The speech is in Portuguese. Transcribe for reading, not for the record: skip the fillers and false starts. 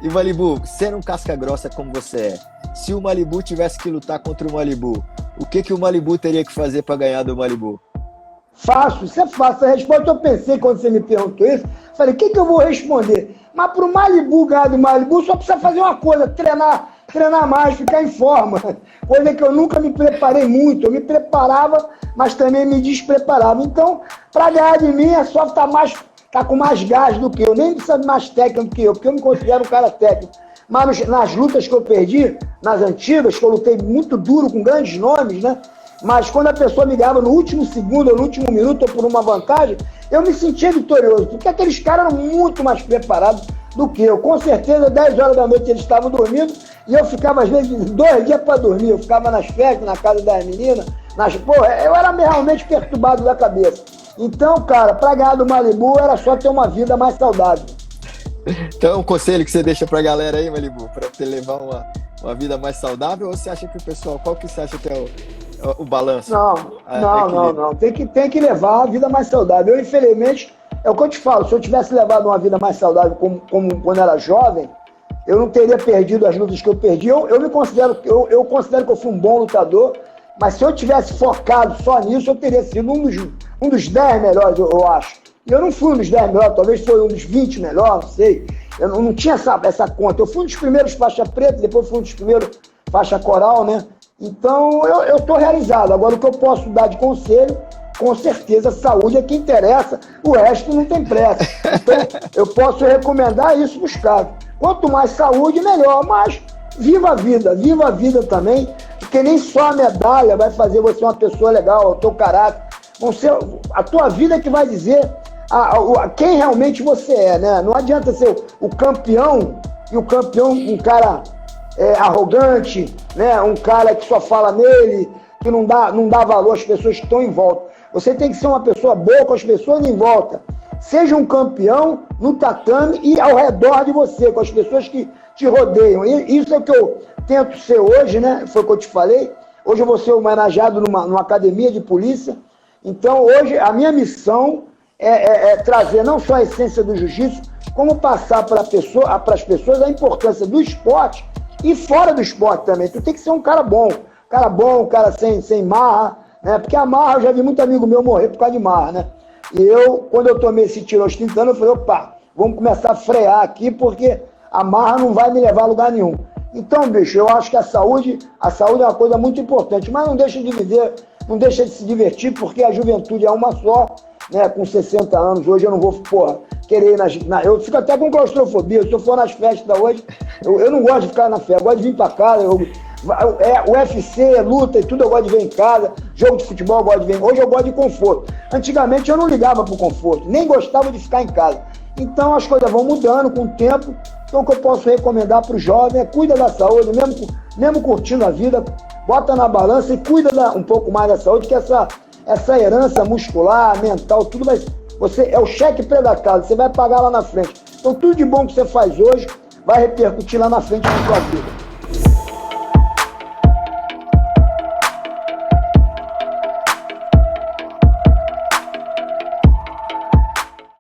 E Malibu, sendo um casca grossa como você é, se o Malibu tivesse que lutar contra o Malibu, o que o Malibu teria que fazer para ganhar do Malibu? Fácil, isso é fácil. A resposta eu pensei quando você me perguntou isso. Falei, o que eu vou responder? Mas pro Malibu ganhar do Malibu, só precisa fazer uma coisa, treinar mais, ficar em forma. Coisa que eu nunca me preparei muito. Eu me preparava, mas também me despreparava. Então, para ganhar de mim, é só tá com mais gás do que eu. Nem precisa de mais técnico que eu, porque eu me considero um cara técnico. Mas nas lutas que eu perdi, nas antigas, que eu lutei muito duro com grandes nomes, né? Mas quando a pessoa me ganhava no último segundo, ou no último minuto, ou por uma vantagem, eu me sentia vitorioso, porque aqueles caras eram muito mais preparados do que eu. Com certeza, 10 horas da noite eles estavam dormindo, e eu ficava, às vezes, 2 dias para dormir. Eu ficava nas festas, na casa das meninas, eu era realmente perturbado da cabeça. Então, cara, para ganhar do Malibu, era só ter uma vida mais saudável. Então, um conselho que você deixa pra galera aí, Malibu, pra te levar uma vida mais saudável, ou você acha que o pessoal, qual que você acha que é o balanço? Não. Tem que levar a vida mais saudável. Eu, infelizmente, é o que eu te falo, se eu tivesse levado uma vida mais saudável como quando era jovem, eu não teria perdido as lutas que eu perdi. Eu considero que eu fui um bom lutador, mas se eu tivesse focado só nisso, eu teria sido um dos 10 melhores, eu acho. E eu não fui um dos 10 melhores, talvez foi um dos 20 melhores, não sei. Eu não tinha essa conta. Eu fui um dos primeiros faixa preta, depois fui um dos primeiros faixa coral, né? Então, eu estou realizado. Agora, o que eu posso dar de conselho, com certeza, saúde é que interessa, o resto não tem pressa. Então, eu posso recomendar isso para os caras. Quanto mais saúde, melhor. Mas viva a vida também, porque nem só a medalha vai fazer você uma pessoa legal, o teu caráter. A tua vida que vai dizer quem realmente você é, né? Não adianta ser o campeão, e o campeão um cara arrogante, né? Um cara que só fala nele, que não dá valor às pessoas que estão em volta. Você tem que ser uma pessoa boa com as pessoas em volta. Seja um campeão no tatame e ao redor de você, com as pessoas que te rodeiam. E isso é o que eu tento ser hoje, né? Foi o que eu te falei. Hoje eu vou ser homenageado numa academia de polícia. Então, hoje, a minha missão é trazer não só a essência do jiu-jitsu, como passar para as pessoas a importância do esporte e fora do esporte também. Tu tem que ser um cara bom, um cara sem marra, né? Porque a marra, eu já vi muito amigo meu morrer por causa de marra, né? E quando eu tomei esse tiro aos 30 anos, eu falei, opa, vamos começar a frear aqui, porque a marra não vai me levar a lugar nenhum. Então, bicho, eu acho que a saúde é uma coisa muito importante, mas não deixa de viver, não deixa de se divertir, porque a juventude é uma só, né? Com 60 anos, hoje eu não vou, querer ir eu fico até com claustrofobia. Se eu for nas festas hoje, eu não gosto de ficar na festa, eu gosto de vir pra casa, UFC, luta e tudo, eu gosto de ver em casa, jogo de futebol eu gosto de ver, hoje eu gosto de conforto. Antigamente eu não ligava pro conforto, nem gostava de ficar em casa. Então as coisas vão mudando com o tempo. Então o que eu posso recomendar pro jovem é cuida da saúde, mesmo curtindo a vida, bota na balança e cuida um pouco mais da saúde, que essa herança muscular, mental, tudo é o cheque pré-datado, você vai pagar lá na frente. Então tudo de bom que você faz hoje vai repercutir lá na frente na sua vida.